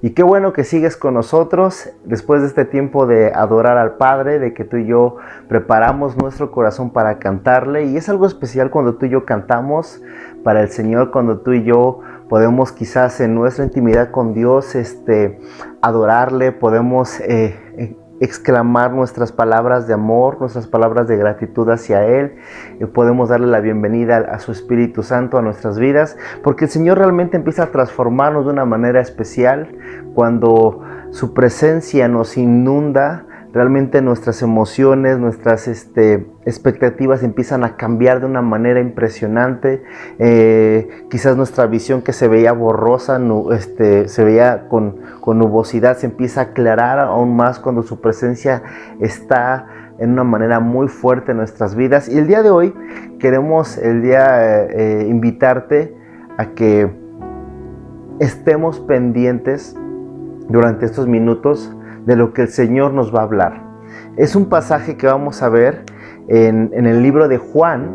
Y qué bueno que sigues con nosotros después de este tiempo de adorar al Padre, de que tú y yo preparamos nuestro corazón para cantarle. Y es algo especial cuando tú y yo cantamos para el Señor, cuando tú y yo podemos quizás en nuestra intimidad con Dios adorarle, podemos exclamar nuestras palabras de amor, nuestras palabras de gratitud hacia Él. Podemos darle la bienvenida a su Espíritu Santo a nuestras vidas, porque el Señor realmente empieza a transformarnos de una manera especial cuando su presencia nos inunda. Realmente nuestras emociones, nuestras expectativas empiezan a cambiar de una manera impresionante. Quizás nuestra visión, que se veía borrosa, se veía con nubosidad, se empieza a aclarar aún más cuando su presencia está en una manera muy fuerte en nuestras vidas. Y el día de hoy queremos invitarte a que estemos pendientes durante estos minutos de lo que el Señor nos va a hablar. Es un pasaje que vamos a ver en el libro de Juan,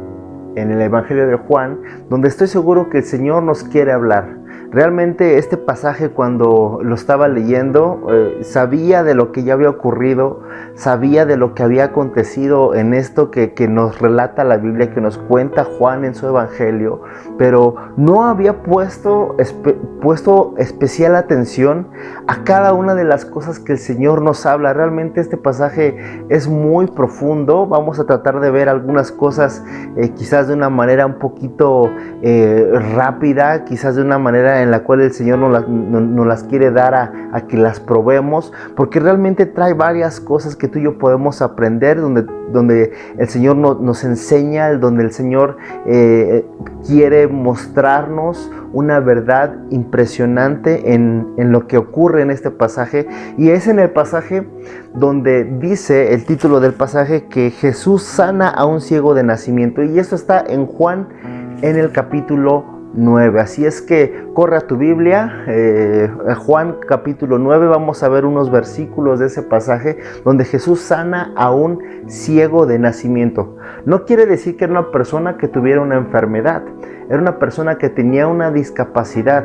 en el Evangelio de Juan, donde estoy seguro que el Señor nos quiere hablar. Realmente este pasaje, cuando lo estaba leyendo, sabía de lo que ya había ocurrido, sabía de lo que había acontecido en esto que nos relata la Biblia, que nos cuenta Juan en su Evangelio, pero no había puesto especial atención a cada una de las cosas que el Señor nos habla. Realmente este pasaje es muy profundo. Vamos a tratar de ver algunas cosas quizás de una manera un poquito rápida, quizás de una manera en la cual el Señor nos las quiere dar a que las probemos, porque realmente trae varias cosas que tú y yo podemos aprender, donde el Señor nos enseña, donde el Señor quiere mostrarnos una verdad impresionante en lo que ocurre en este pasaje. Y es en el pasaje donde dice el título del pasaje que Jesús sana a un ciego de nacimiento, y esto está en Juan en el capítulo 9. Así es que corre a tu Biblia, Juan capítulo 9, vamos a ver unos versículos de ese pasaje donde Jesús sana a un ciego de nacimiento. No quiere decir que era una persona que tuviera una enfermedad, era una persona que tenía una discapacidad.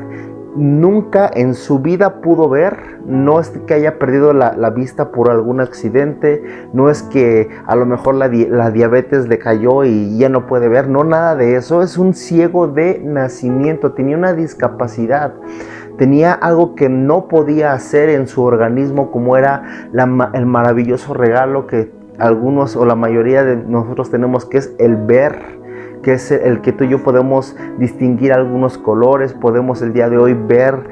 Nunca en su vida pudo ver, no es que haya perdido la vista por algún accidente, no es que a lo mejor la diabetes le cayó y ya no puede ver, no, nada de eso. Es un ciego de nacimiento, tenía una discapacidad, tenía algo que no podía hacer en su organismo, como era el maravilloso regalo que algunos o la mayoría de nosotros tenemos, que es el ver, que es el que tú y yo podemos distinguir algunos colores, podemos el día de hoy ver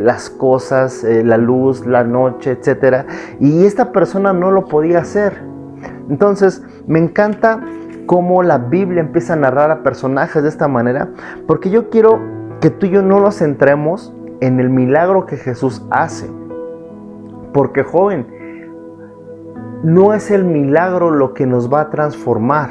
las cosas, la luz, la noche, etc. Y esta persona no lo podía hacer. Entonces, me encanta cómo la Biblia empieza a narrar a personajes de esta manera, porque yo quiero que tú y yo no nos centremos en el milagro que Jesús hace. Porque, joven, no es el milagro lo que nos va a transformar.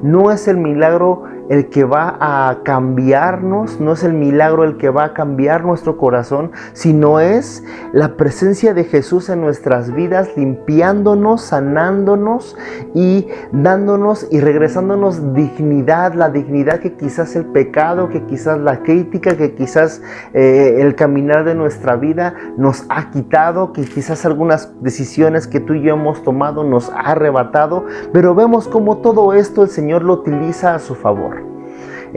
No es el milagro el que va a cambiarnos, no es el milagro el que va a cambiar nuestro corazón, sino es la presencia de Jesús en nuestras vidas, limpiándonos, sanándonos y dándonos y regresándonos dignidad, la dignidad que quizás el pecado, que quizás la crítica, que quizás el caminar de nuestra vida nos ha quitado, que quizás algunas decisiones que tú y yo hemos tomado nos ha arrebatado, pero vemos cómo todo esto el Señor lo utiliza a su favor.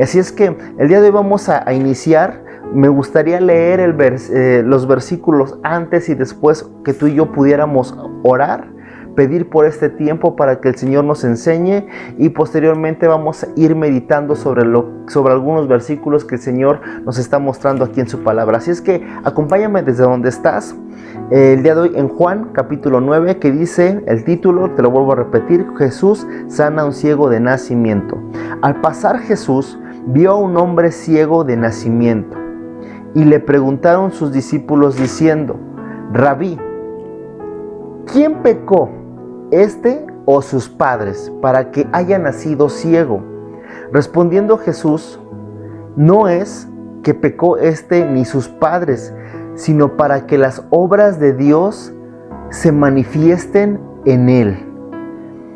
Así es que el día de hoy vamos a iniciar. Me gustaría leer los versículos antes y después, que tú y yo pudiéramos orar, pedir por este tiempo para que el Señor nos enseñe, y posteriormente vamos a ir meditando sobre algunos versículos que el Señor nos está mostrando aquí en su palabra. Así es que acompáñame desde donde estás. El día de hoy en Juan capítulo 9, que dice el título, te lo vuelvo a repetir: Jesús sana a un ciego de nacimiento. Al pasar Jesús vio a un hombre ciego de nacimiento, y le preguntaron sus discípulos diciendo: Rabí, ¿quién pecó, este o sus padres, para que haya nacido ciego? Respondiendo Jesús: no es que pecó este ni sus padres, sino para que las obras de Dios se manifiesten en él.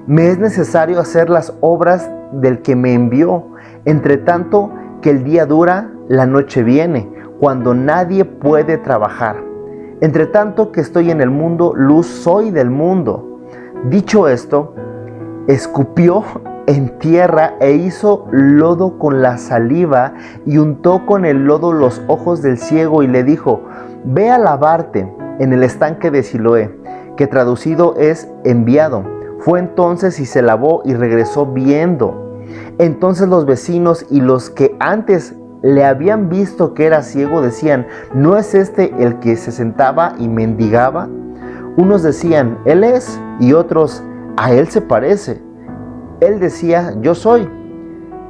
Me es necesario hacer las obras del que me envió, entre tanto que el día dura, la noche viene, cuando nadie puede trabajar. Entre tanto que estoy en el mundo, luz soy del mundo. Dicho esto, escupió en tierra e hizo lodo con la saliva y untó con el lodo los ojos del ciego y le dijo: ve a lavarte en el estanque de Siloé, que traducido es enviado. Fue entonces y se lavó y regresó viendo. Entonces los vecinos y los que antes le habían visto que era ciego decían: ¿no es este el que se sentaba y mendigaba? Unos decían: él es, y otros: a él se parece. Él decía: yo soy.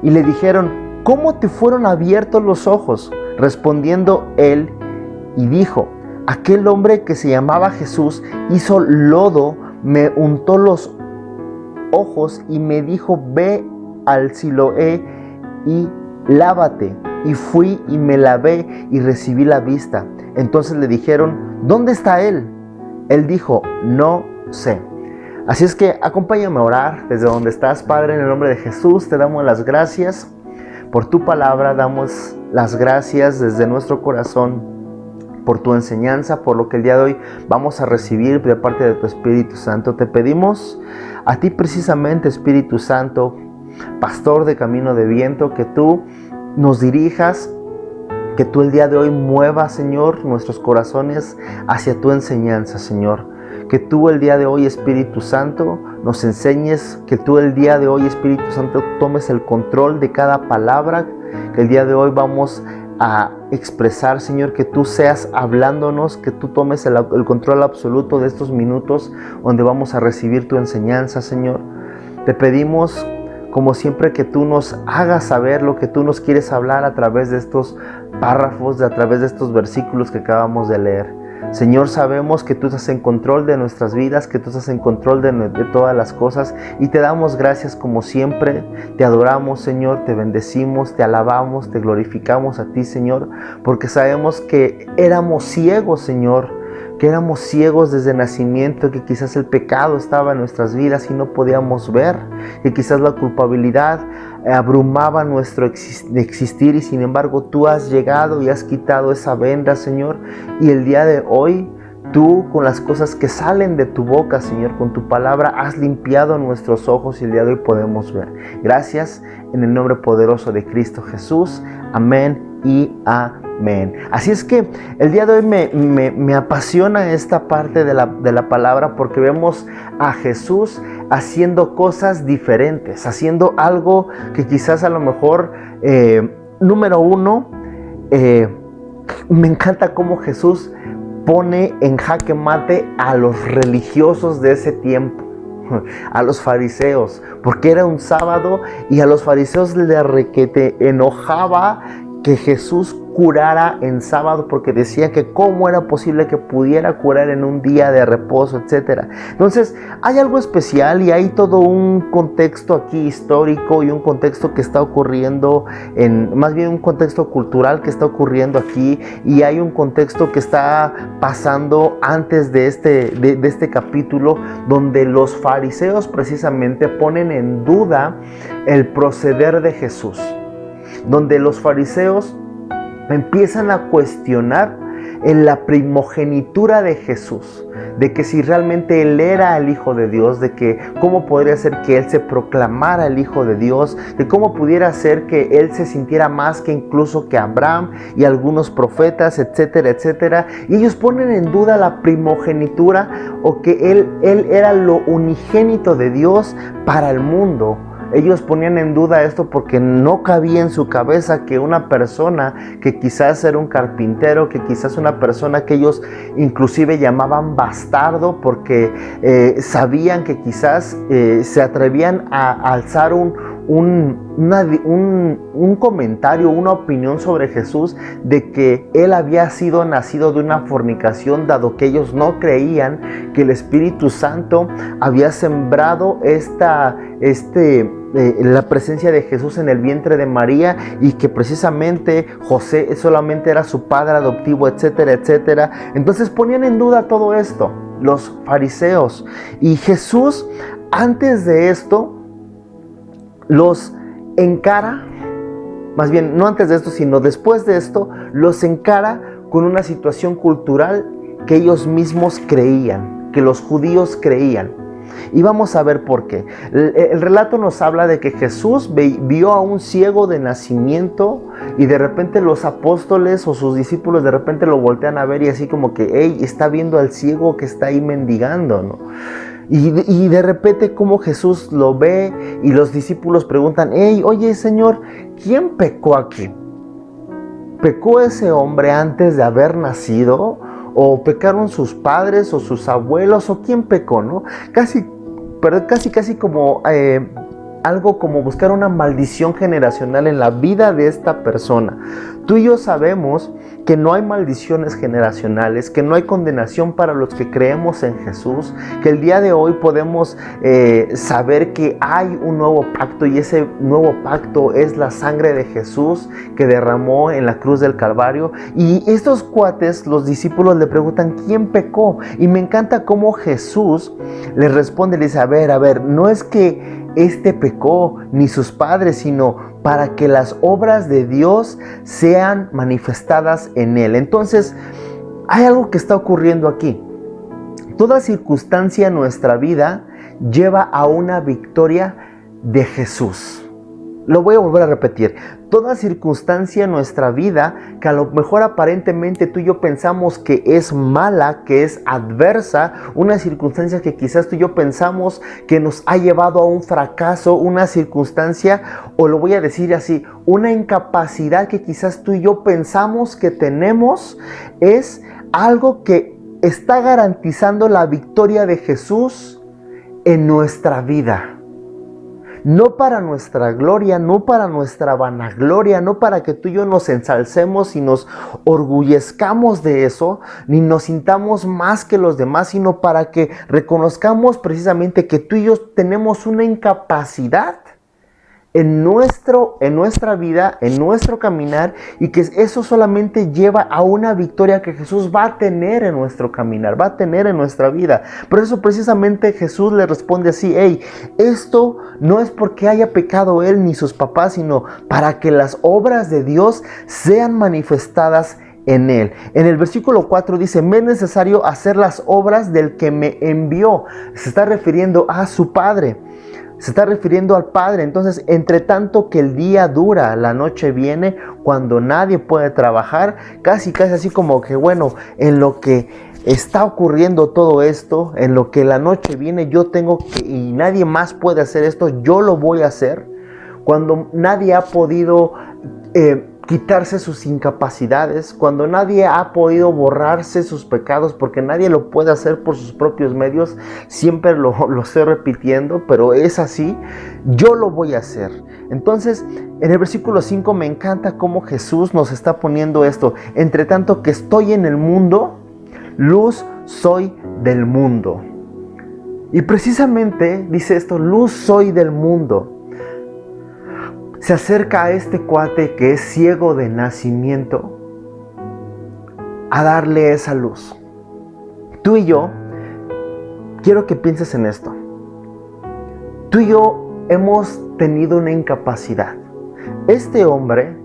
Y le dijeron: ¿cómo te fueron abiertos los ojos? Respondiendo él y dijo: aquel hombre que se llamaba Jesús hizo lodo, me untó los ojos y me dijo: ve al Siloé y lávate. Y fui y me lavé y recibí la vista. Entonces le dijeron: ¿dónde está él? Él dijo: no sé. Así es que acompáñame a orar desde donde estás. Padre, en el nombre de Jesús te damos las gracias por tu palabra, damos las gracias desde nuestro corazón por tu enseñanza, por lo que el día de hoy vamos a recibir de parte de tu Espíritu Santo. Te pedimos a ti precisamente, Espíritu Santo, pastor de camino de viento, que tú nos dirijas, que tú el día de hoy muevas, Señor, nuestros corazones hacia tu enseñanza, Señor. Que tú el día de hoy, Espíritu Santo, nos enseñes, que tú el día de hoy, Espíritu Santo, tomes el control de cada palabra que el día de hoy vamos a expresar, Señor, que tú seas hablándonos, que tú tomes el control absoluto de estos minutos donde vamos a recibir tu enseñanza, Señor. Te pedimos, como siempre, que tú nos hagas saber lo que tú nos quieres hablar a través de estos párrafos, a través de estos versículos que acabamos de leer. Señor, sabemos que tú estás en control de nuestras vidas, que tú estás en control de todas las cosas, y te damos gracias como siempre. Te adoramos, Señor, te bendecimos, te alabamos, te glorificamos a ti, Señor, porque sabemos que éramos ciegos, Señor, que éramos ciegos desde nacimiento, que quizás el pecado estaba en nuestras vidas y no podíamos ver, que quizás la culpabilidad abrumaba nuestro existir, y sin embargo tú has llegado y has quitado esa venda, Señor, y el día de hoy tú, con las cosas que salen de tu boca, Señor, con tu palabra, has limpiado nuestros ojos y el día de hoy podemos ver. Gracias, en el nombre poderoso de Cristo Jesús. Amén y amén. Así es que el día de hoy me apasiona esta parte de la palabra, porque vemos a Jesús haciendo cosas diferentes, haciendo algo que quizás a lo mejor, número uno, me encanta cómo Jesús pone en jaque mate a los religiosos de ese tiempo, a los fariseos, porque era un sábado y a los fariseos les requete enojaba que Jesús curara en sábado, porque decía que cómo era posible que pudiera curar en un día de reposo, etc. Entonces hay algo especial y hay todo un contexto aquí histórico y un contexto que está ocurriendo, más bien un contexto cultural que está ocurriendo aquí, y hay un contexto que está pasando antes de este capítulo, donde los fariseos precisamente ponen en duda el proceder de Jesús, donde los fariseos empiezan a cuestionar en la primogenitura de Jesús, de que si realmente Él era el Hijo de Dios, de que cómo podría ser que Él se proclamara el Hijo de Dios, de cómo pudiera ser que Él se sintiera más que incluso que Abraham y algunos profetas, etcétera, etcétera. Y ellos ponen en duda la primogenitura, o que Él era lo unigénito de Dios para el mundo. Ellos ponían en duda esto porque no cabía en su cabeza que una persona que quizás era un carpintero, que quizás una persona que ellos inclusive llamaban bastardo, porque sabían que quizás se atrevían a alzar un comentario, una opinión sobre Jesús, de que Él había sido nacido de una fornicación, dado que ellos no creían que el Espíritu Santo había sembrado la presencia de Jesús en el vientre de María, y que precisamente José solamente era su padre adoptivo, etcétera, etcétera. Entonces ponían en duda todo esto los fariseos, y Jesús, antes de esto, los encara, más bien no antes de esto, sino después de esto, los encara con una situación cultural que ellos mismos creían, que los judíos creían. Y vamos a ver por qué. El relato nos habla de que Jesús vio a un ciego de nacimiento y de repente los apóstoles o sus discípulos de repente lo voltean a ver y así como que, hey, está viendo al ciego que está ahí mendigando, ¿no? Y de repente como Jesús lo ve y los discípulos preguntan, hey, oye Señor, ¿quién pecó aquí? ¿Pecó ese hombre antes de haber nacido? ¿O pecaron sus padres o sus abuelos? ¿O quién pecó, no? Casi como algo como buscar una maldición generacional en la vida de esta persona. Tú y yo sabemos que no hay maldiciones generacionales, que no hay condenación para los que creemos en Jesús, que el día de hoy podemos saber que hay un nuevo pacto y ese nuevo pacto es la sangre de Jesús que derramó en la cruz del Calvario. Y estos cuates, los discípulos le preguntan, ¿quién pecó? Y me encanta cómo Jesús les responde, le dice, a ver, no es que este pecó ni sus padres, sino para que las obras de Dios sean manifestadas en él. Entonces, hay algo que está ocurriendo aquí. Toda circunstancia en nuestra vida lleva a una victoria de Jesús. Lo voy a volver a repetir. Toda circunstancia en nuestra vida que a lo mejor aparentemente tú y yo pensamos que es mala, que es adversa, una circunstancia que quizás tú y yo pensamos que nos ha llevado a un fracaso, una circunstancia, o lo voy a decir así, una incapacidad que quizás tú y yo pensamos que tenemos, es algo que está garantizando la victoria de Jesús en nuestra vida. No para nuestra gloria, no para nuestra vanagloria, no para que tú y yo nos ensalcemos y nos orgullezcamos de eso, ni nos sintamos más que los demás, sino para que reconozcamos precisamente que tú y yo tenemos una incapacidad en nuestra vida, en nuestro caminar, y que eso solamente lleva a una victoria que Jesús va a tener en nuestro caminar, va a tener en nuestra vida. Por eso precisamente Jesús le responde así, hey, esto no es porque haya pecado él ni sus papás, sino para que las obras de Dios sean manifestadas en él. En el versículo 4 dice, me es necesario hacer las obras del que me envió. Se está refiriendo a su Padre. Se está refiriendo al Padre. Entonces, entre tanto que el día dura, la noche viene, cuando nadie puede trabajar, casi así como que, bueno, en lo que está ocurriendo todo esto, en lo que la noche viene, yo tengo que, y nadie más puede hacer esto, yo lo voy a hacer. Cuando nadie ha podido quitarse sus incapacidades, cuando nadie ha podido borrarse sus pecados, porque nadie lo puede hacer por sus propios medios, siempre lo estoy repitiendo, pero es así, yo lo voy a hacer. Entonces, en el versículo 5 me encanta cómo Jesús nos está poniendo esto, entre tanto que estoy en el mundo, luz soy del mundo. Y precisamente dice esto, luz soy del mundo. Se acerca a este cuate que es ciego de nacimiento a darle esa luz. Tú y yo, quiero que pienses en esto. Tú y yo hemos tenido una incapacidad. Este hombre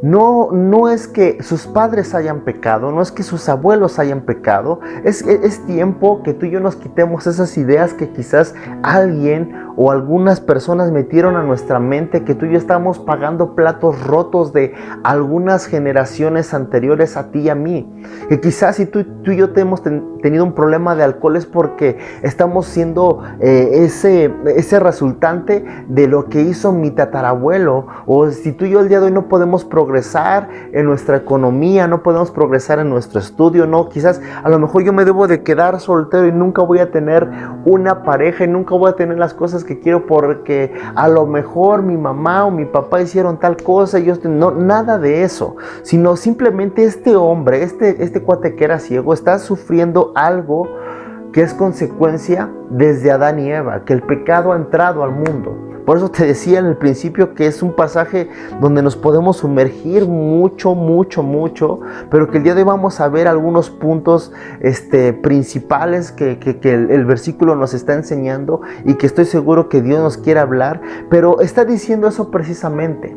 no es que sus padres hayan pecado, no es que sus abuelos hayan pecado. Es tiempo que tú y yo nos quitemos esas ideas que quizás alguien o algunas personas metieron a nuestra mente, que tú y yo estamos pagando platos rotos de algunas generaciones anteriores a ti y a mí. Que quizás si tú y yo hemos tenido un problema de alcohol es porque estamos siendo ese resultante de lo que hizo mi tatarabuelo. O si tú y yo el día de hoy no podemos progresar en nuestra economía, no podemos progresar en nuestro estudio, no, quizás a lo mejor yo me debo de quedar soltero y nunca voy a tener una pareja y nunca voy a tener las cosas que quiero porque a lo mejor mi mamá o mi papá hicieron tal cosa y yo no, nada de eso, sino simplemente este hombre, este cuate que era ciego, está sufriendo algo que es consecuencia desde Adán y Eva, que el pecado ha entrado al mundo. Por eso te decía en el principio que es un pasaje donde nos podemos sumergir mucho, pero que el día de hoy vamos a ver algunos puntos principales que el versículo nos está enseñando y que estoy seguro que Dios nos quiere hablar, pero está diciendo eso precisamente.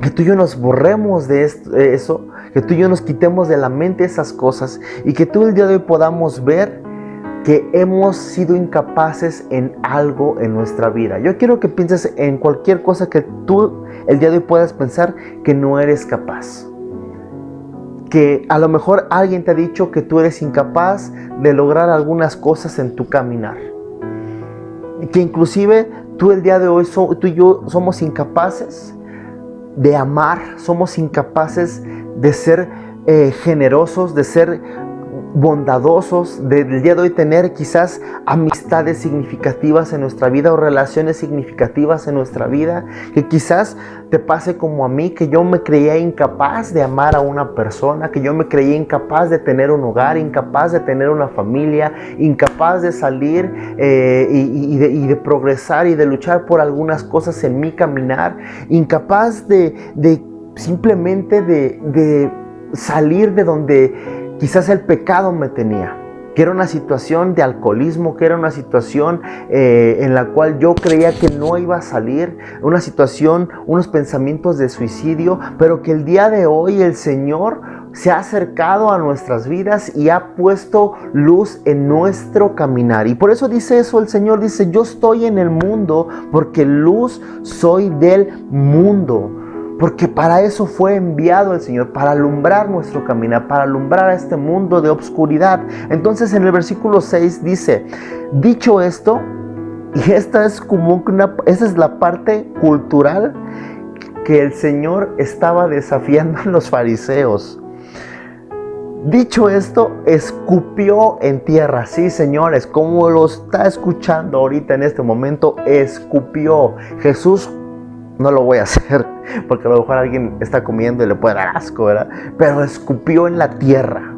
Que tú y yo nos borremos de eso, que que tú y yo nos quitemos de la mente esas cosas y que tú el día de hoy podamos ver que hemos sido incapaces en algo en nuestra vida. Yo quiero que pienses en cualquier cosa que tú el día de hoy puedas pensar que no eres capaz. Que a lo mejor alguien te ha dicho que tú eres incapaz de lograr algunas cosas en tu caminar. Que inclusive tú el día de hoy, tú y yo somos incapaces de amar, somos incapaces de ser generosos, de ser bondadosos, del día de hoy tener quizás amistades significativas en nuestra vida o relaciones significativas en nuestra vida, que quizás te pase como a mí, que yo me creía incapaz de amar a una persona, que yo me creía incapaz de tener un hogar, incapaz de tener una familia, incapaz de salir y de progresar y de luchar por algunas cosas en mi caminar, incapaz de simplemente de salir de donde quizás el pecado me tenía, que era una situación de alcoholismo, que era una situación en la cual yo creía que no iba a salir, una situación, unos pensamientos de suicidio, pero que el día de hoy el Señor se ha acercado a nuestras vidas y ha puesto luz en nuestro caminar. Y por eso dice eso el Señor, dice: yo estoy en el mundo porque luz soy del mundo. Porque para eso fue enviado el Señor, para alumbrar nuestro caminar, para alumbrar a este mundo de obscuridad. Entonces en el versículo 6 dice: dicho esto, y esta es la parte cultural que el Señor estaba desafiando a los fariseos. Dicho esto, escupió en tierra. Sí, señores, como lo está escuchando ahorita en este momento, escupió. Jesús, no lo voy a hacer porque a lo mejor alguien está comiendo y le puede dar asco, ¿verdad? Pero escupió en la tierra.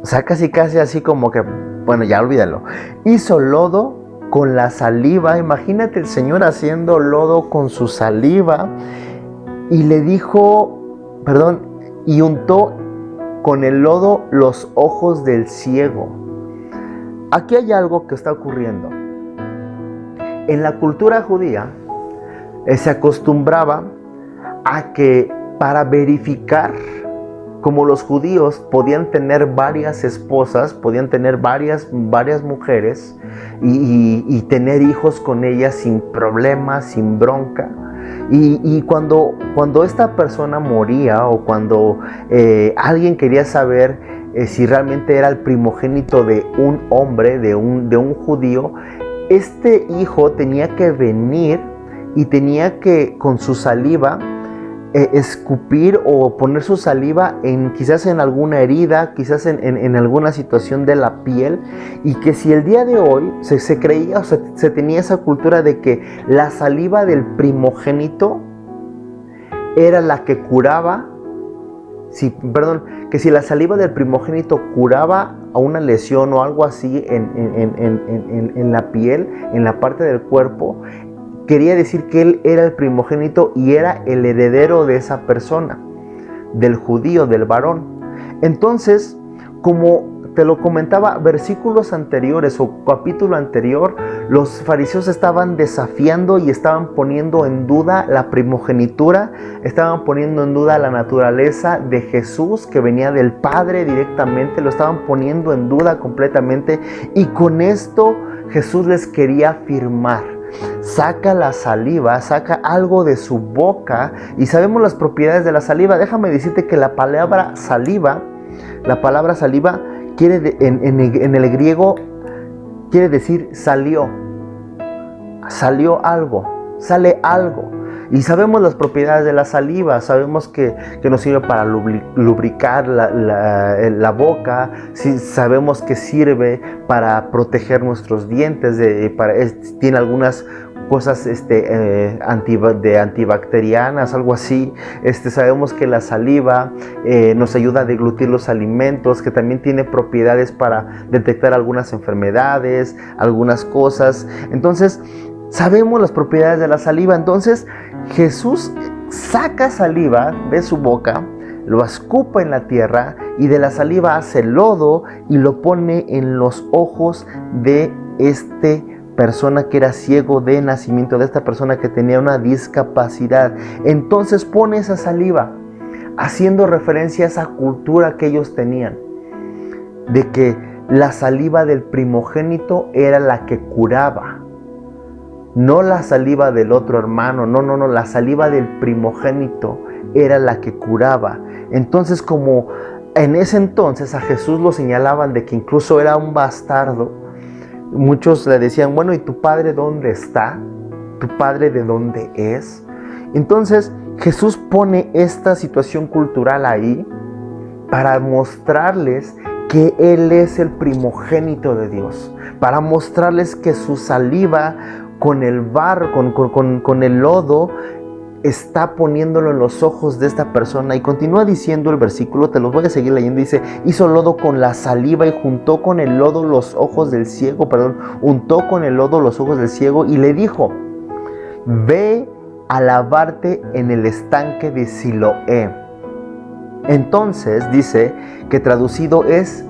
O sea, casi así como que, bueno, ya olvídalo. Hizo lodo con la saliva. Imagínate el Señor haciendo lodo con su saliva. Y le dijo, y untó con el lodo los ojos del ciego. Aquí hay algo que está ocurriendo. En la cultura judía, se acostumbraba a que para verificar, como los judíos podían tener varias esposas, podían tener varias mujeres y tener hijos con ellas sin problemas, sin bronca. Y cuando esta persona moría o cuando alguien quería saber si realmente era el primogénito de un hombre, de un judío, este hijo tenía que venir y tenía que con su saliva escupir o poner su saliva quizás en alguna herida, quizás en alguna situación de la piel, y que si el día de hoy se creía o se tenía esa cultura de que la saliva del primogénito era la que curaba, que si la saliva del primogénito curaba a una lesión o algo así en la piel, en la parte del cuerpo, quería decir que él era el primogénito y era el heredero de esa persona, del judío, del varón. Entonces, como te lo comentaba, versículos anteriores o capítulo anterior, los fariseos estaban desafiando y estaban poniendo en duda la primogenitura, estaban poniendo en duda la naturaleza de Jesús que venía del Padre directamente, lo estaban poniendo en duda completamente, y con esto Jesús les quería afirmar. Saca la saliva, saca algo de su boca, y sabemos las propiedades de la saliva. Déjame decirte que la palabra saliva en el griego quiere decir salió algo, sale algo. Y sabemos las propiedades de la saliva, sabemos que nos sirve para lubricar la boca, sí, sabemos que sirve para proteger nuestros dientes, tiene algunas cosas antibacterianas, algo así. Sabemos que la saliva nos ayuda a deglutir los alimentos, que también tiene propiedades para detectar algunas enfermedades, algunas cosas. Entonces, sabemos las propiedades de la saliva. Entonces, Jesús saca saliva de su boca, lo escupa en la tierra y de la saliva hace lodo y lo pone en los ojos de esta persona que era ciego de nacimiento, de esta persona que tenía una discapacidad. Entonces pone esa saliva haciendo referencia a esa cultura que ellos tenían, de que la saliva del primogénito era la que curaba. No la saliva del otro hermano, no, la saliva del primogénito era la que curaba. Entonces, como en ese entonces a Jesús lo señalaban de que incluso era un bastardo, muchos le decían, bueno, ¿y tu padre dónde está? ¿Tu padre de dónde es? Entonces, Jesús pone esta situación cultural ahí para mostrarles que Él es el primogénito de Dios, para mostrarles que su saliva con el barro, con el lodo, está poniéndolo en los ojos de esta persona. Y continúa diciendo el versículo, te los voy a seguir leyendo, dice, hizo lodo con la saliva y juntó con el lodo los ojos del ciego, untó con el lodo los ojos del ciego y le dijo, ve a lavarte en el estanque de Siloé. Entonces dice que traducido es,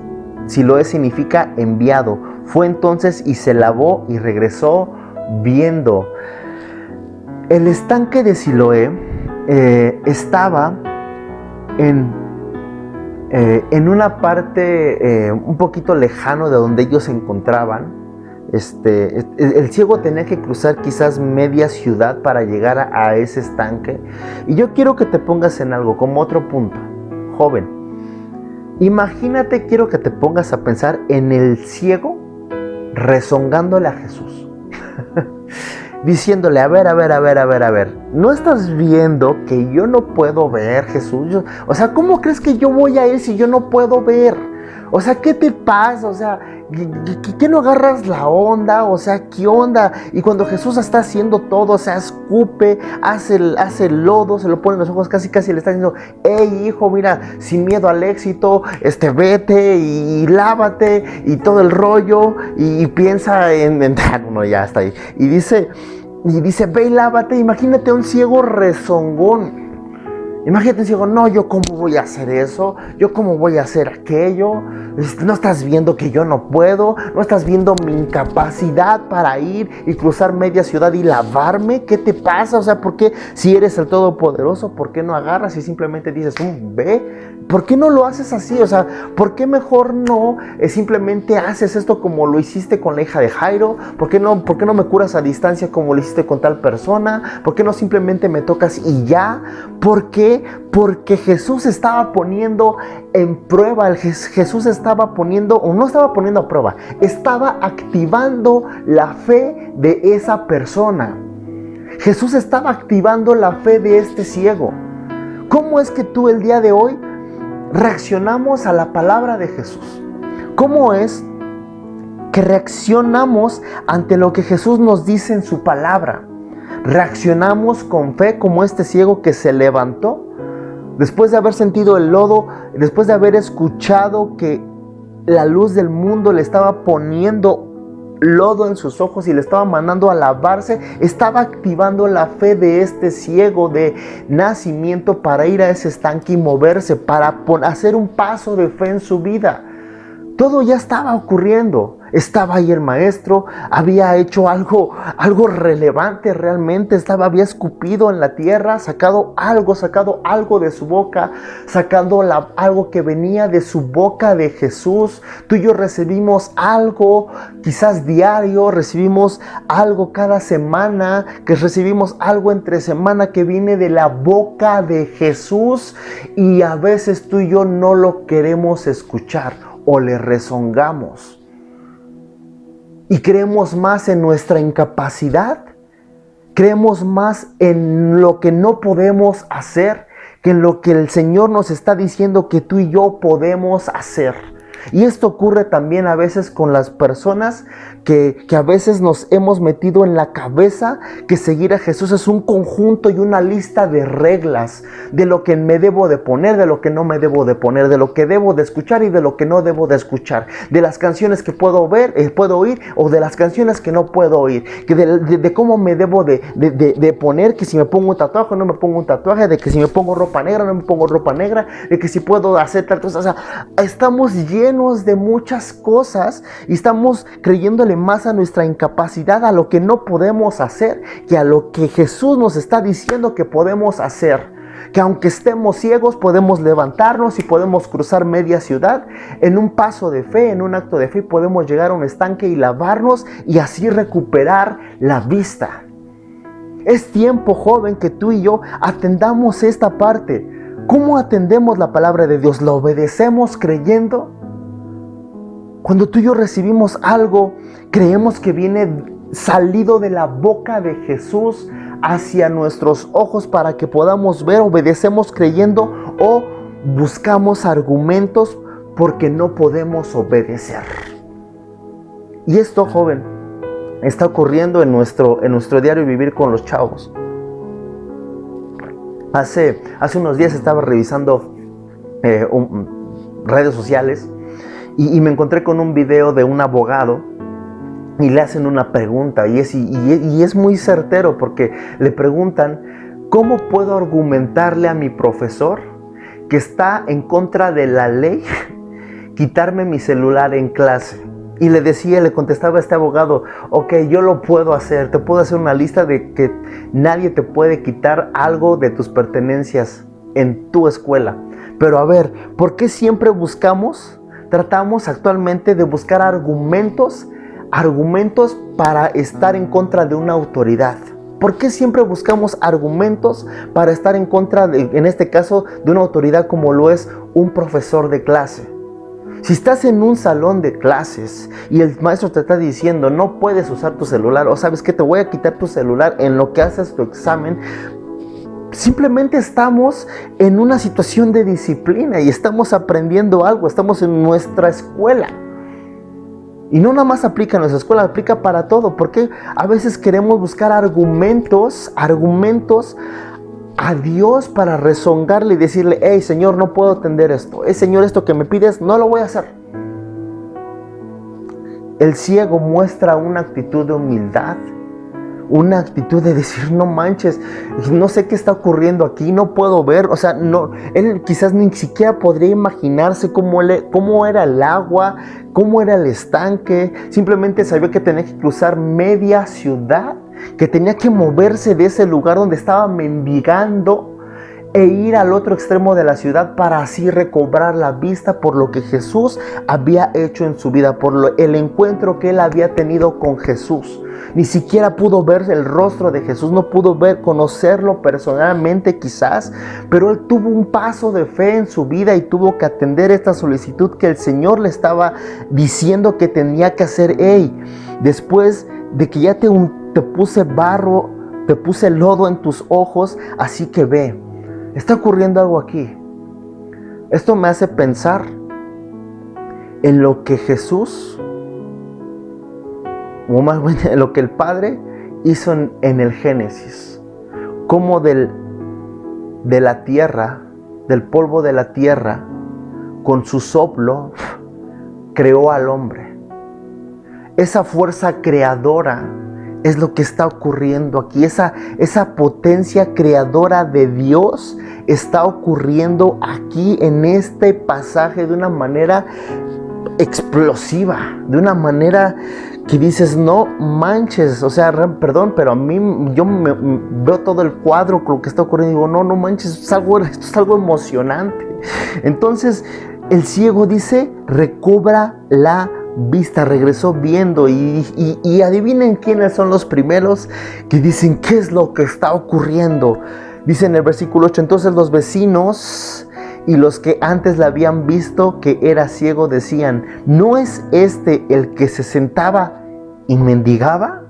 Siloé significa enviado. Fue entonces y se lavó y regresó viendo. El estanque de Siloé estaba en una parte un poquito lejano de donde ellos se encontraban. El ciego tenía que cruzar quizás media ciudad para llegar a ese estanque. Y yo quiero que te pongas en algo, como otro punto, joven. Imagínate, quiero que te pongas a pensar en el ciego rezongándole a Jesús. Diciéndole, a ver, ¿no estás viendo que yo no puedo ver, Jesús? O sea, ¿cómo crees que yo voy a ir si yo no puedo ver? O sea, ¿qué te pasa? O sea, ¿qué no agarras la onda? O sea, ¿qué onda? Y cuando Jesús está haciendo todo, o sea, escupe, hace el lodo, se lo pone en los ojos, casi le está diciendo, hey hijo, mira, sin miedo al éxito, vete y lávate y todo el rollo y piensa en no, ya está ahí. Y dice, ve y lávate. Imagínate a un ciego rezongón. Imagínate un ciego, no, yo cómo voy a hacer eso, yo cómo voy a hacer aquello, no estás viendo que yo no puedo, no estás viendo mi incapacidad para ir y cruzar media ciudad y lavarme, ¿qué te pasa? O sea, ¿por qué si eres el Todopoderoso, por qué no agarras y simplemente dices, ve? ¿Por qué no lo haces así? O sea, ¿por qué mejor no simplemente haces esto como lo hiciste con la hija de Jairo? ¿Por qué no me curas a distancia como lo hiciste con tal persona? ¿Por qué no simplemente me tocas y ya? ¿Por qué? Porque Jesús estaba poniendo en prueba, Jesús estaba poniendo, o no estaba poniendo a prueba, estaba activando la fe de esa persona. Jesús estaba activando la fe de este ciego. ¿Cómo es que tú el día de hoy reaccionamos a la palabra de Jesús? ¿Cómo es que reaccionamos ante lo que Jesús nos dice en su palabra? ¿Reaccionamos con fe como este ciego que se levantó? Después de haber sentido el lodo, después de haber escuchado que la luz del mundo le estaba poniendo lodo en sus ojos y le estaba mandando a lavarse, estaba activando la fe de este ciego de nacimiento para ir a ese estanque y moverse, para hacer un paso de fe en su vida. Todo ya estaba ocurriendo. Estaba ahí el maestro, había hecho algo relevante realmente, había escupido en la tierra, sacado algo de su boca, sacando algo que venía de su boca de Jesús. Tú y yo recibimos algo, quizás diario, recibimos algo cada semana, que recibimos algo entre semana que viene de la boca de Jesús, y a veces tú y yo no lo queremos escuchar o le rezongamos. Y creemos más en nuestra incapacidad, creemos más en lo que no podemos hacer que en lo que el Señor nos está diciendo que tú y yo podemos hacer. Y esto ocurre también a veces con las personas que a veces nos hemos metido en la cabeza que seguir a Jesús es un conjunto y una lista de reglas de lo que me debo de poner, de lo que no me debo de poner, de lo que debo de escuchar y de lo que no debo de escuchar, de las canciones que puedo oír o de las canciones que no puedo oír, que de cómo me debo de poner, que si me pongo un tatuaje o no me pongo un tatuaje, de que si me pongo ropa negra o no me pongo ropa negra, de que si puedo hacer tal cosa. O sea, estamos llenos de muchas cosas y estamos creyéndole más a nuestra incapacidad, a lo que no podemos hacer, que a lo que Jesús nos está diciendo que podemos hacer. que aunque estemos ciegos podemos levantarnos y podemos cruzar media ciudad en un paso de fe, en un acto de fe, podemos llegar a un estanque y lavarnos y así recuperar la vista. Es tiempo, joven, que tú y yo atendamos esta parte. ¿Cómo atendemos la palabra de Dios? ¿La obedecemos creyendo? Cuando tú y yo recibimos algo, creemos que viene salido de la boca de Jesús hacia nuestros ojos para que podamos ver, obedecemos creyendo o buscamos argumentos porque no podemos obedecer. Y esto, joven, está ocurriendo en nuestro diario vivir con los chavos. Hace unos días estaba revisando redes sociales y me encontré con un video de un abogado y le hacen una pregunta y es muy certero porque le preguntan: ¿cómo puedo argumentarle a mi profesor que está en contra de la ley quitarme mi celular en clase? Y le contestaba a este abogado: ok, yo lo puedo hacer, te puedo hacer una lista de que nadie te puede quitar algo de tus pertenencias en tu escuela. Pero a ver, ¿por qué siempre tratamos actualmente de buscar argumentos para estar en contra de una autoridad? ¿Por qué siempre buscamos argumentos para estar en contra en este caso, de una autoridad como lo es un profesor de clase? Si estás en un salón de clases y el maestro te está diciendo no puedes usar tu celular, o sabes que te voy a quitar tu celular en lo que haces tu examen, simplemente estamos en una situación de disciplina y estamos aprendiendo algo, estamos en nuestra escuela. Y no nada más aplica en nuestra escuela, aplica para todo, porque a veces queremos buscar argumentos a Dios para rezongarle y decirle: hey, Señor, no puedo atender esto. Señor, esto que me pides no lo voy a hacer. El ciego muestra una actitud de humildad, una actitud de decir: no manches, no sé qué está ocurriendo aquí, no puedo ver. O sea, no, él quizás ni siquiera podría imaginarse cómo era el agua, cómo era el estanque. Simplemente sabía que tenía que cruzar media ciudad, que tenía que moverse de ese lugar donde estaba mendigando e ir al otro extremo de la ciudad para así recobrar la vista por lo que Jesús había hecho en su vida, por el encuentro que él había tenido con Jesús. Ni siquiera pudo ver el rostro de Jesús, no pudo conocerlo personalmente quizás, pero él tuvo un paso de fe en su vida y tuvo que atender esta solicitud que el Señor le estaba diciendo que tenía que hacer. Hey, después de que ya te puse barro, te puse lodo en tus ojos, así que ve. Está ocurriendo algo aquí. Esto me hace pensar en lo que Jesús, o más bien en lo que el Padre hizo en el Génesis. Cómo de la tierra, del polvo de la tierra, con su soplo, creó al hombre. Esa fuerza creadora es lo que está ocurriendo aquí. Esa potencia creadora de Dios está ocurriendo aquí en este pasaje de una manera explosiva, de una manera que dices: no manches, o sea, perdón, pero a mí yo veo todo el cuadro con lo que está ocurriendo y digo: no manches, esto es algo emocionante. Entonces el ciego dice: recobra la vista, regresó viendo y adivinen quiénes son los primeros que dicen qué es lo que está ocurriendo. Dice en el versículo 8: entonces los vecinos y los que antes le habían visto que era ciego decían: ¿no es este el que se sentaba y mendigaba?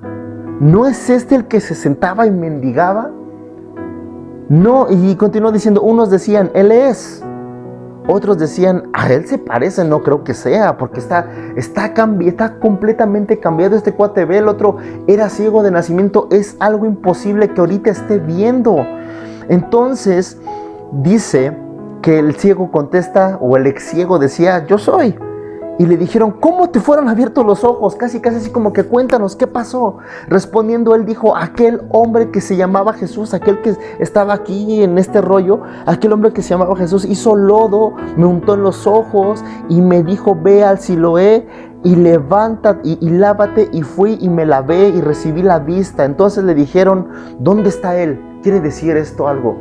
¿No es este el que se sentaba y mendigaba? No, y continuó diciendo: unos decían: él es. Otros decían: a él se parece, no creo que sea, porque está completamente cambiado este cuate. Ve, el otro era ciego de nacimiento, es algo imposible que ahorita esté viendo. Entonces dice que el ciego contesta, o el ex ciego decía: yo soy. Y le dijeron: ¿cómo te fueron abiertos los ojos? Casi así como que cuéntanos, ¿qué pasó? Respondiendo él dijo: aquel hombre que se llamaba Jesús, aquel que estaba aquí en este rollo, aquel hombre que se llamaba Jesús hizo lodo, me untó en los ojos y me dijo: ve al Siloé y levántate y lávate. Y fui y me lavé y recibí la vista. Entonces le dijeron: ¿dónde está él? Quiere decir esto algo.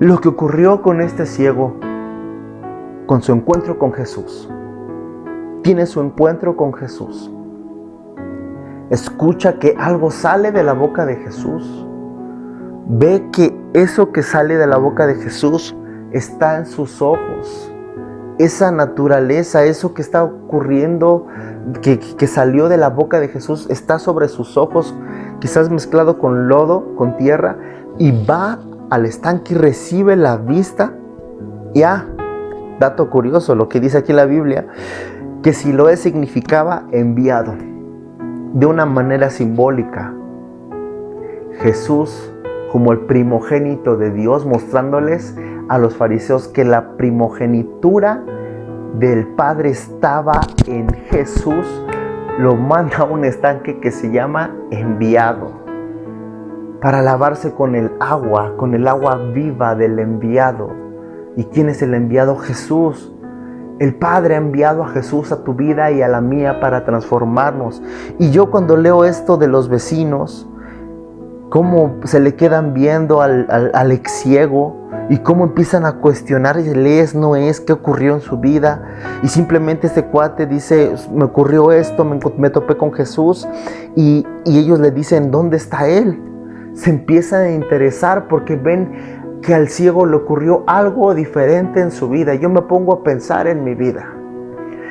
lo que ocurrió con este ciego, con su encuentro con Jesús. Tiene su encuentro con Jesús. Escucha que algo sale de la boca de Jesús. Ve que eso que sale de la boca de Jesús está en sus ojos. Esa naturaleza, eso que está ocurriendo, que salió de la boca de Jesús, está sobre sus ojos, quizás mezclado con lodo, con tierra, y va al estanque y recibe la vista. Dato curioso, lo que dice aquí la Biblia, que Siloé significaba enviado, de una manera simbólica. Jesús, como el primogénito de Dios, mostrándoles a los fariseos que la primogenitura del Padre estaba en Jesús, lo manda a un estanque que se llama enviado, para lavarse con el agua viva del enviado. ¿Y quién es el enviado? Jesús. El Padre ha enviado a Jesús a tu vida y a la mía para transformarnos. Y yo, cuando leo esto de los vecinos, cómo se le quedan viendo al ex ciego, y cómo empiezan a cuestionar, y no es, qué ocurrió en su vida, y simplemente este cuate dice, me ocurrió esto, me topé con Jesús, y ellos le dicen, ¿dónde está él? Se empiezan a interesar porque ven que al ciego le ocurrió algo diferente en su vida. Yo me pongo a pensar en mi vida,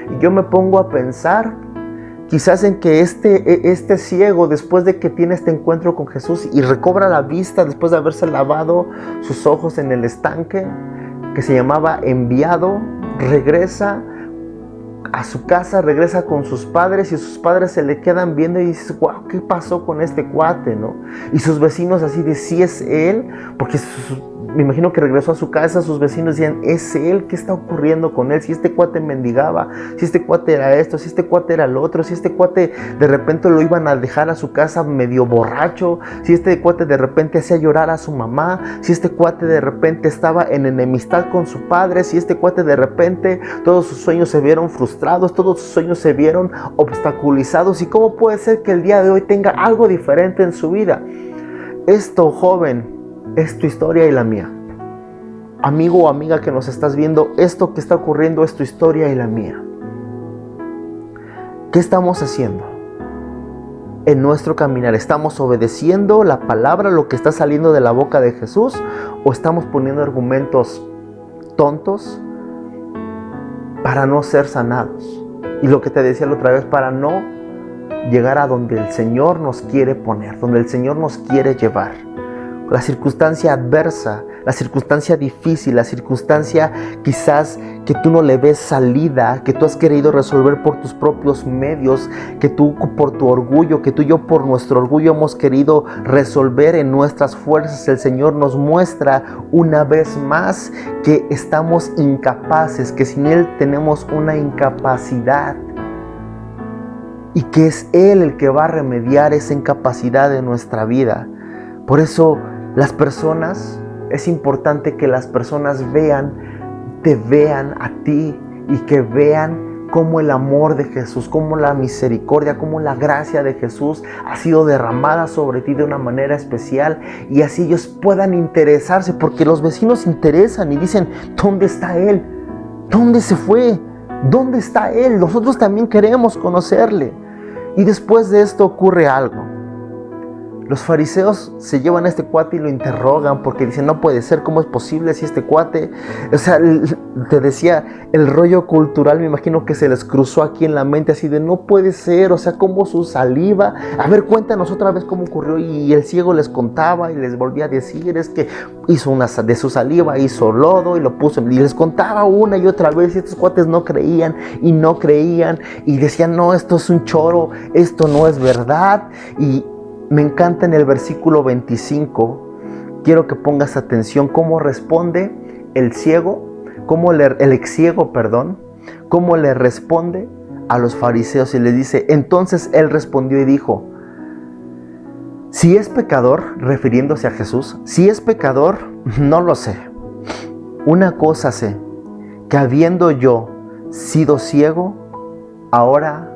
y yo me pongo a pensar quizás en que este ciego, después de que tiene este encuentro con Jesús y recobra la vista después de haberse lavado sus ojos en el estanque que se llamaba enviado, regresa a su casa, regresa con sus padres, y sus padres se le quedan viendo y dicen, wow, ¿qué pasó con este cuate, no? Y sus vecinos así de, sí es él, porque me imagino que regresó a su casa, sus vecinos decían, es él, ¿qué está ocurriendo con él? Si este cuate mendigaba, si este cuate era esto, si este cuate era lo otro, si este cuate de repente lo iban a dejar a su casa medio borracho, si este cuate de repente hacía llorar a su mamá, si este cuate de repente estaba en enemistad con su padre, si este cuate de repente todos sus sueños se vieron frustrados, todos sus sueños se vieron obstaculizados, y cómo puede ser que el día de hoy tenga algo diferente en su vida. Esto, joven, es tu historia y la mía. Amigo o amiga que nos estás viendo, esto que está ocurriendo es tu historia y la mía. ¿Qué estamos haciendo en nuestro caminar? ¿Estamos obedeciendo la palabra, lo que está saliendo de la boca de Jesús? ¿O estamos poniendo argumentos tontos para no ser sanados? Y lo que te decía la otra vez, para no llegar a donde el Señor nos quiere poner, donde el Señor nos quiere llevar. La circunstancia adversa, la circunstancia difícil, la circunstancia quizás que tú no le ves salida, que tú has querido resolver por tus propios medios, que tú por tu orgullo, que tú y yo por nuestro orgullo hemos querido resolver en nuestras fuerzas. El Señor nos muestra una vez más que estamos incapaces, que sin Él tenemos una incapacidad, y que es Él el que va a remediar esa incapacidad de nuestra vida. Por eso las personas, es importante que las personas te vean a ti, y que vean cómo el amor de Jesús, cómo la misericordia, cómo la gracia de Jesús ha sido derramada sobre ti de una manera especial, y así ellos puedan interesarse, porque los vecinos se interesan y dicen, ¿dónde está él? ¿Dónde se fue? ¿Dónde está él? Nosotros también queremos conocerle. Y después de esto ocurre algo. Los fariseos se llevan a este cuate y lo interrogan, porque dicen, no puede ser, ¿cómo es posible si este cuate? O sea, te decía, el rollo cultural, me imagino que se les cruzó aquí en la mente, así de, no puede ser, o sea, como su saliva. A ver, cuéntanos otra vez cómo ocurrió. Y el ciego les contaba y les volvía a decir, es que hizo de su saliva, hizo lodo y lo puso, y les contaba una y otra vez, y estos cuates no creían, y decían, no, esto es un choro, esto no es verdad. Y me encanta en el versículo 25, quiero que pongas atención cómo responde el ciego, el ex ciego, cómo le responde a los fariseos, y les dice, entonces él respondió y dijo, si es pecador, refiriéndose a Jesús, si es pecador, no lo sé. Una cosa sé, que habiendo yo sido ciego, ahora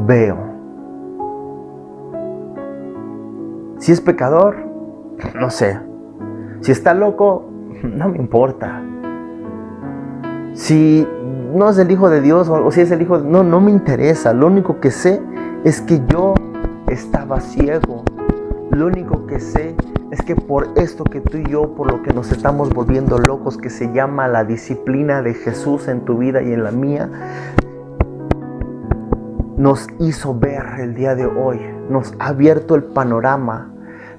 veo. Si es pecador, no sé. Si está loco, no me importa. Si no es el Hijo de Dios o si es el Hijo de... No me interesa. Lo único que sé es que yo estaba ciego. Lo único que sé es que por esto que tú y yo, por lo que nos estamos volviendo locos, que se llama la disciplina de Jesús en tu vida y en la mía, nos hizo ver el día de hoy, nos ha abierto el panorama,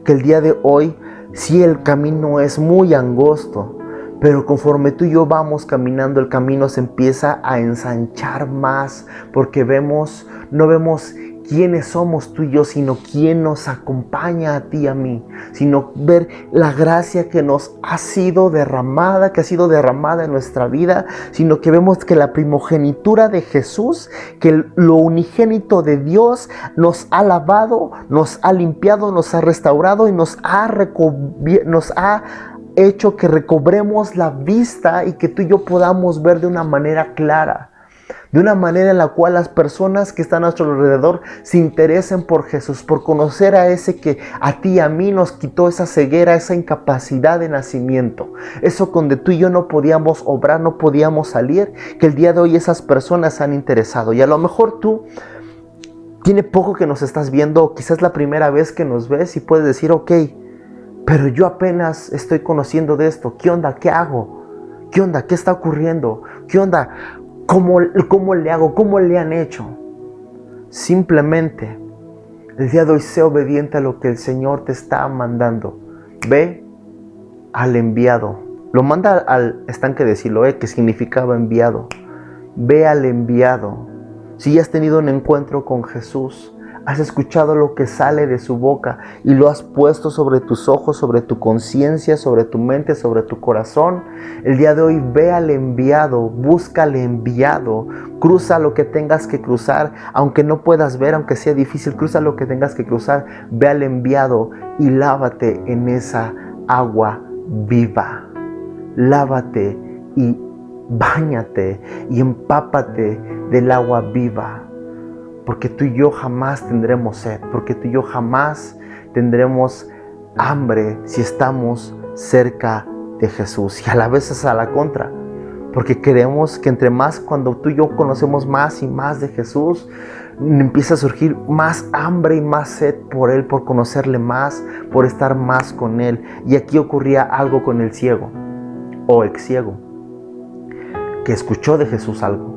que el día de hoy, sí, el camino es muy angosto, pero conforme tú y yo vamos caminando, el camino se empieza a ensanchar más, porque no vemos quiénes somos tú y yo, sino quién nos acompaña a ti y a mí, sino ver la gracia que nos ha sido derramada, en nuestra vida, sino que vemos que la primogenitura de Jesús, que lo unigénito de Dios nos ha lavado, nos ha limpiado, nos ha restaurado y nos ha hecho que recobremos la vista y que tú y yo podamos ver de una manera clara. De una manera en la cual las personas que están a nuestro alrededor se interesen por Jesús, por conocer a ese que a ti y a mí nos quitó esa ceguera, esa incapacidad de nacimiento. Eso donde tú y yo no podíamos obrar, no podíamos salir, que el día de hoy esas personas se han interesado. Y a lo mejor tú tiene poco que nos estás viendo, o quizás la primera vez que nos ves y puedes decir, ok, pero yo apenas estoy conociendo de esto. ¿Qué onda? ¿Qué hago? ¿Qué onda? ¿Qué está ocurriendo? ¿Qué onda? ¿Cómo le hago? ¿Cómo le han hecho? Simplemente, el día de hoy sé obediente a lo que el Señor te está mandando. Ve al enviado. Lo manda al estanque de Siloé, que significaba enviado. Ve al enviado. Si ya has tenido un encuentro con Jesús, has escuchado lo que sale de su boca y lo has puesto sobre tus ojos, sobre tu conciencia, sobre tu mente, sobre tu corazón. El día de hoy ve al enviado, busca al enviado, cruza lo que tengas que cruzar, aunque no puedas ver, aunque sea difícil, cruza lo que tengas que cruzar, ve al enviado y lávate en esa agua viva. Lávate y báñate y empápate del agua viva. Porque tú y yo jamás tendremos sed, porque tú y yo jamás tendremos hambre si estamos cerca de Jesús. Y a la vez es a la contra, porque creemos que entre más, cuando tú y yo conocemos más y más de Jesús, empieza a surgir más hambre y más sed por Él, por conocerle más, por estar más con Él. Y aquí ocurría algo con el ciego, o ex ciego, que escuchó de Jesús algo,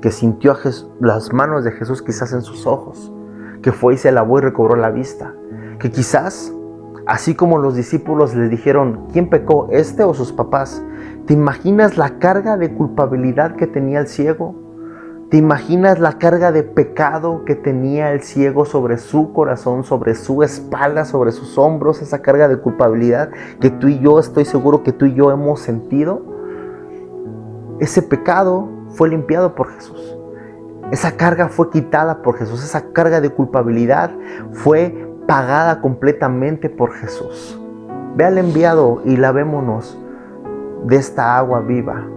que sintió las manos de Jesús quizás en sus ojos, que fue y se lavó y recobró la vista, que quizás, así como los discípulos le dijeron, ¿quién pecó, este o sus papás? ¿Te imaginas la carga de culpabilidad que tenía el ciego? ¿Te imaginas la carga de pecado que tenía el ciego sobre su corazón, sobre su espalda, sobre sus hombros? Esa carga de culpabilidad que tú y yo, estoy seguro que tú y yo hemos sentido. Ese pecado fue limpiado por Jesús. Esa carga fue quitada por Jesús. Esa carga de culpabilidad fue pagada completamente por Jesús. Ve al enviado y lavémonos de esta agua viva,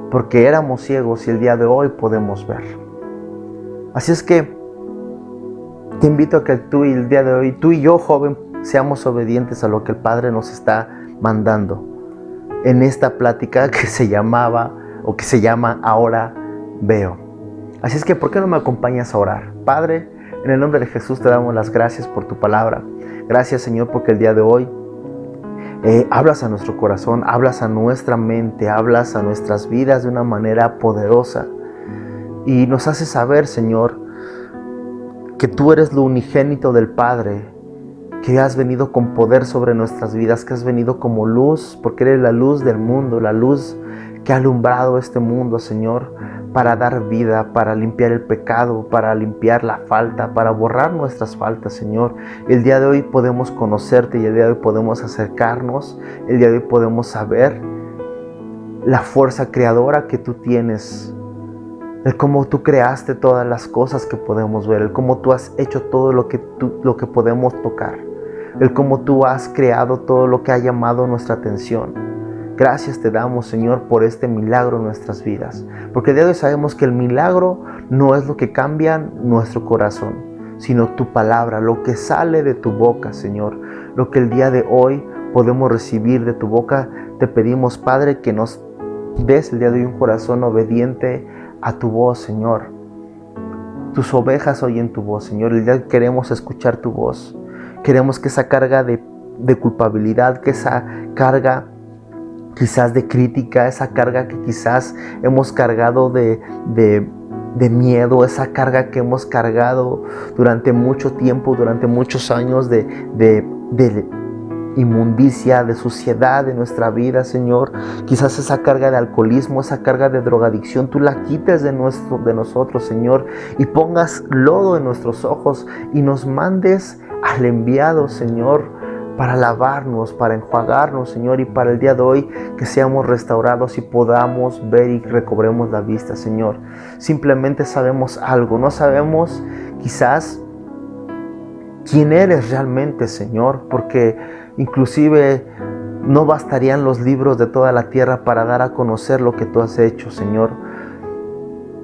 porque éramos ciegos y el día de hoy podemos ver. Así es que te invito a que tú y el día de hoy, tú y yo, joven, seamos obedientes a lo que el Padre nos está mandando en esta plática que se llamaba o que se llama Ahora Veo. Así es que, ¿por qué no me acompañas a orar? Padre, en el nombre de Jesús te damos las gracias por tu palabra. Gracias, Señor, porque el día de hoy hablas a nuestro corazón, hablas a nuestra mente, hablas a nuestras vidas de una manera poderosa. Y nos haces saber, Señor, que tú eres lo unigénito del Padre, que has venido con poder sobre nuestras vidas, que has venido como luz, porque eres la luz del mundo, la luz que ha alumbrado este mundo, Señor, para dar vida, para limpiar el pecado, para limpiar la falta, para borrar nuestras faltas, Señor. El día de hoy podemos conocerte y el día de hoy podemos acercarnos, el día de hoy podemos saber la fuerza creadora que tú tienes, el cómo tú creaste todas las cosas que podemos ver, el cómo tú has hecho todo lo que podemos tocar, el cómo tú has creado todo lo que ha llamado nuestra atención. Gracias te damos, Señor, por este milagro en nuestras vidas. Porque el día de hoy sabemos que el milagro no es lo que cambia nuestro corazón, sino tu palabra, lo que sale de tu boca, Señor. Lo que el día de hoy podemos recibir de tu boca. Te pedimos, Padre, que nos des el día de hoy un corazón obediente a tu voz, Señor. Tus ovejas oyen tu voz, Señor. El día de hoy queremos escuchar tu voz. Queremos que esa carga de culpabilidad, que esa carga quizás de crítica, esa carga que quizás hemos cargado de miedo, esa carga que hemos cargado durante mucho tiempo, durante muchos años de inmundicia, de suciedad de nuestra vida, Señor. Quizás esa carga de alcoholismo, esa carga de drogadicción, tú la quites de nosotros, Señor, y pongas lodo en nuestros ojos y nos mandes al enviado, Señor, para lavarnos, para enjuagarnos, Señor, y para el día de hoy que seamos restaurados y podamos ver y recobremos la vista, Señor. Simplemente sabemos algo, no sabemos quizás quién eres realmente, Señor, porque inclusive no bastarían los libros de toda la tierra para dar a conocer lo que tú has hecho, Señor.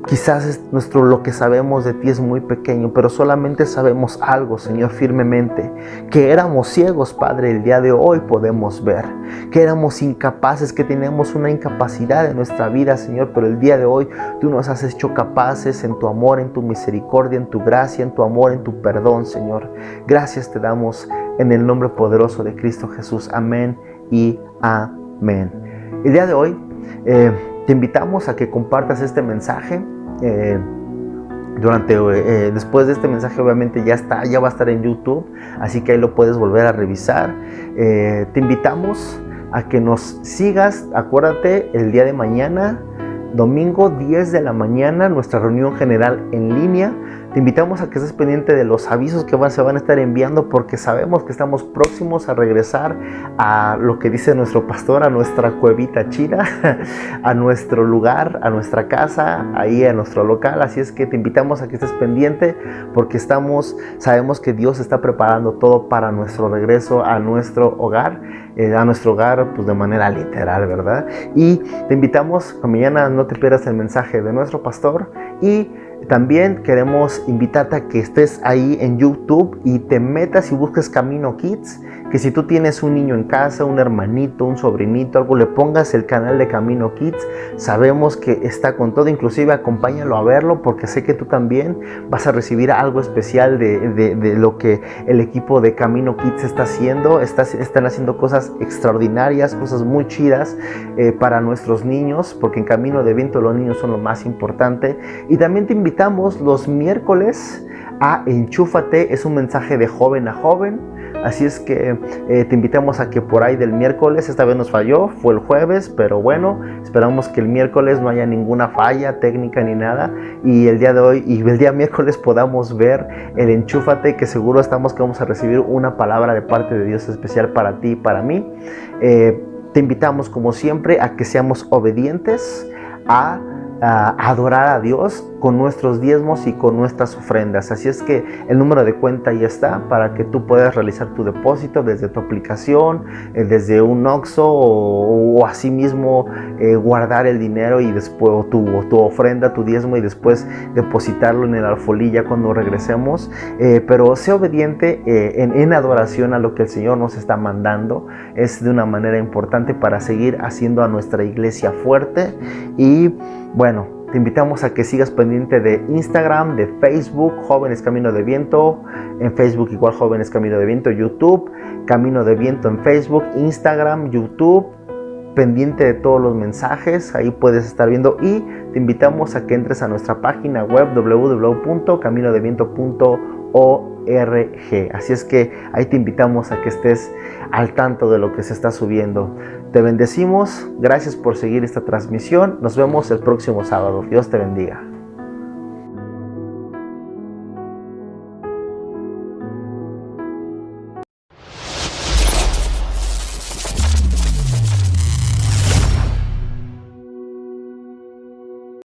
Quizás lo que sabemos de ti es muy pequeño, pero solamente sabemos algo, Señor, firmemente, que éramos ciegos, Padre, el día de hoy podemos ver, que éramos incapaces, que teníamos una incapacidad en nuestra vida, Señor, pero el día de hoy tú nos has hecho capaces en tu amor, en tu misericordia, en tu gracia, en tu amor, en tu perdón, Señor. Gracias te damos en el nombre poderoso de Cristo Jesús. Amén y amén. El día de hoy te invitamos a que compartas este mensaje. Después de este mensaje obviamente ya va a estar en YouTube, así que ahí lo puedes volver a revisar. Te invitamos a que nos sigas. Acuérdate, el día de mañana, domingo 10 de la mañana, nuestra reunión general en línea. Te invitamos a que estés pendiente de los avisos que se van a estar enviando, porque sabemos que estamos próximos a regresar a lo que dice nuestro pastor, a nuestra cuevita china, a nuestro lugar, a nuestra casa, ahí a nuestro local. Así es que te invitamos a que estés pendiente, porque sabemos que Dios está preparando todo para nuestro regreso a nuestro hogar, pues de manera literal, ¿verdad? Y te invitamos que mañana no te pierdas el mensaje de nuestro pastor. Y también queremos invitarte a que estés ahí en YouTube y te metas y busques Camino Kids, que si tú tienes un niño en casa, un hermanito, un sobrinito, algo, le pongas el canal de Camino Kids. Sabemos que está con todo, inclusive acompáñalo a verlo, porque sé que tú también vas a recibir algo especial de lo que el equipo de Camino Kids está haciendo. Están haciendo cosas extraordinarias, cosas muy chidas para nuestros niños, porque en Camino de Viento los niños son lo más importante. Y también te invitamos los miércoles a Enchúfate, es un mensaje de joven a joven. Así es que te invitamos a que por ahí del miércoles, esta vez nos falló, fue el jueves, pero bueno, esperamos que el miércoles no haya ninguna falla técnica ni nada, y el día de hoy y el día miércoles podamos ver el Enchúfate, que seguro estamos que vamos a recibir una palabra de parte de Dios especial para ti y para mí. Te invitamos como siempre a que seamos obedientes a adorar a Dios con nuestros diezmos y con nuestras ofrendas. Así es que el número de cuenta ya está para que tú puedas realizar tu depósito desde tu aplicación, desde un Oxxo o así mismo guardar el dinero y después tu ofrenda, tu diezmo, y después depositarlo en el alfolí ya cuando regresemos. Pero sé obediente en adoración a lo que el Señor nos está mandando. Es de una manera importante para seguir haciendo a nuestra iglesia fuerte. Y bueno, te invitamos a que sigas pendiente de Instagram, de Facebook, Jóvenes Camino de Viento. En Facebook igual Jóvenes Camino de Viento, YouTube, Camino de Viento en Facebook, Instagram, YouTube. Pendiente de todos los mensajes, ahí puedes estar viendo, y te invitamos a que entres a nuestra página web www.caminodeviento.org. Así es que ahí te invitamos a que estés al tanto de lo que se está subiendo. Te bendecimos, gracias por seguir esta transmisión. Nos vemos el próximo sábado. Dios te bendiga.